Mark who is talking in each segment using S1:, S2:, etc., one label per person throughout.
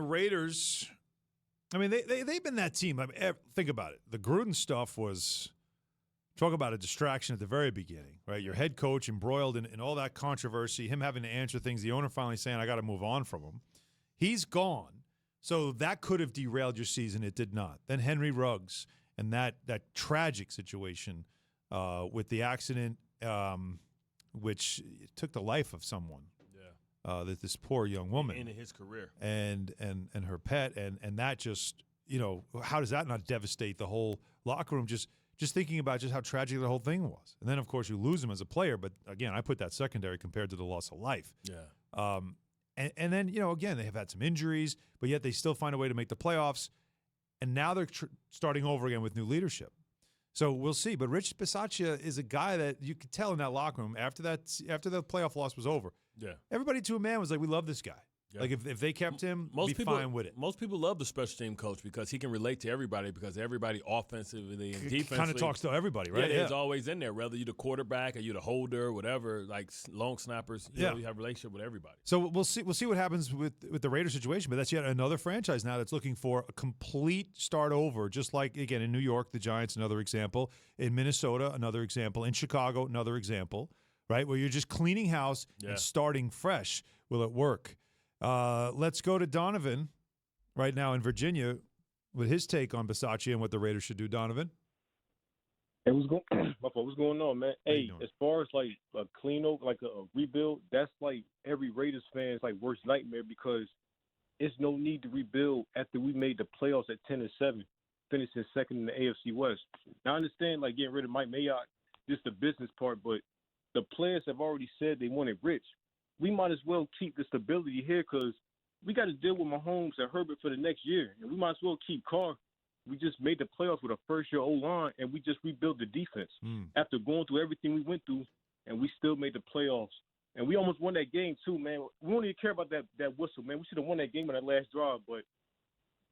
S1: Raiders, I mean, they've been that team. I mean, think about it. The Gruden stuff was, talk about a distraction at the very beginning, right? Your head coach embroiled in all that controversy, him having to answer things, the owner finally saying, I got to move on from him. He's gone. So that could have derailed your season. It did not. Then Henry Ruggs and that tragic situation with the accident, which took the life of someone. That this poor young woman
S2: in his career
S1: and her pet and that just, how does that not devastate the whole locker room? Just thinking about just how tragic the whole thing was. And then of course you lose him as a player, but again, I put that secondary compared to the loss of life.
S2: Yeah.
S1: And then, again, they have had some injuries, but yet they still find a way to make the playoffs. And now they're starting over again with new leadership. So we'll see. But Rich Bisaccia is a guy that you could tell in that locker room after the playoff loss was over.
S2: Yeah.
S1: Everybody to a man was like, we love this guy. Yeah. Like if they kept him, we'd be fine with it.
S2: Most people love the special team coach because he can relate to everybody because everybody offensively and defensively.
S1: Kind of talks to everybody, right?
S2: Yeah, he's always in there, whether you're the quarterback or you're the holder, whatever, like long snappers. You have a relationship with everybody.
S1: So we'll see what happens with the Raiders situation, but that's yet another franchise now that's looking for a complete start over, just like, again, in New York, the Giants, another example. In Minnesota, another example. In Chicago, another example, right, where you're just cleaning house and starting fresh. Will it work? Let's go to Donovan right now in Virginia with his take on Bisaccia and what the Raiders should do. Donovan?
S3: Hey, what's going on, man? Hey, as far as like a clean up, like a rebuild, that's like every Raiders fan's like worst nightmare because it's no need to rebuild after we made the playoffs at 10-7, finishing second in the AFC West. Now I understand like getting rid of Mike Mayock, just the business part, but the players have already said they wanted Rich. We might as well keep the stability here because we got to deal with Mahomes and Herbert for the next year. And we might as well keep Carr. We just made the playoffs with a first-year O-line, and we just rebuilt the defense. After going through everything we went through, and we still made the playoffs. And we almost won that game, too, man. We don't even care about that whistle, man. We should have won that game on that last drive. But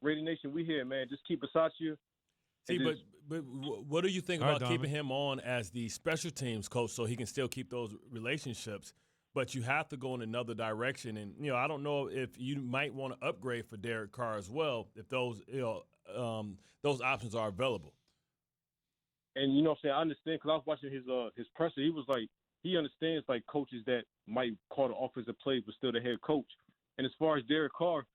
S3: Raider Nation, we here, man. Just keep Bisaccia.
S2: See, but what do you think about keeping him on as the special teams coach so he can still keep those relationships? But you have to go in another direction. And, I don't know if you might want to upgrade for Derek Carr as well if those options are available.
S3: And, what I'm saying, I understand because I was watching his presser. He was like, he understands, like, coaches that might call the offensive plays but still the head coach. And as far as Derek Carr,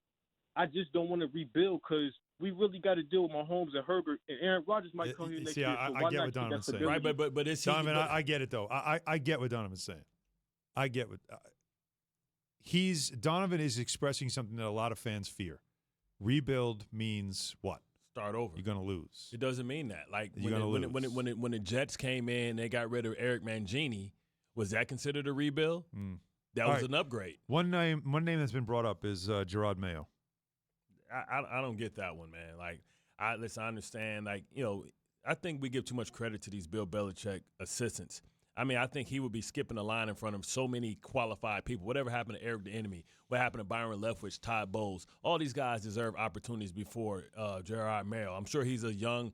S3: I just don't want to rebuild because we really got to deal with Mahomes and Herbert. And Aaron Rodgers might come here next year. So
S1: I get what Donovan's saying.
S2: Right, but it's
S1: Donovan, I get it, though. I get what Donovan's saying. I get what Donovan is expressing something that a lot of fans fear. Rebuild means what?
S2: Start over.
S1: You're going to lose.
S2: It doesn't mean that. Like
S1: when
S2: the Jets came in, they got rid of Eric Mangini. Was that considered a rebuild? That was an upgrade.
S1: One name that's been brought up is Gerard Mayo.
S2: I don't get that one, man. Like I understand. Like I think we give too much credit to these Bill Belichick assistants. I mean, I think he would be skipping the line in front of so many qualified people. Whatever happened to Eric the Enemy? What happened to Byron Leftwich, Todd Bowles? All these guys deserve opportunities before Gerard Mayo. I'm sure he's a young,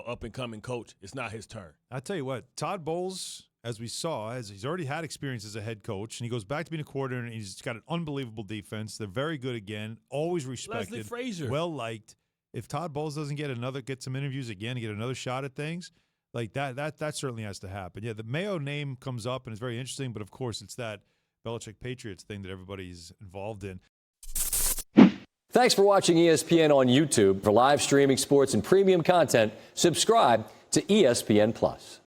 S2: up-and-coming coach. It's not his turn.
S1: I'll tell you what, Todd Bowles, as we saw, he's already had experience as a head coach, and he goes back to being a coordinator, and he's got an unbelievable defense. They're very good again, always respected.
S2: Leslie Frazier.
S1: Well-liked. If Todd Bowles doesn't get some interviews again, get another shot at things, like that certainly has to happen. Yeah, the Mayo name comes up, and it's very interesting, but of course it's that Belichick Patriots thing that everybody's involved in.
S4: Thanks for watching ESPN on YouTube. For live streaming sports and premium content, subscribe to ESPN+.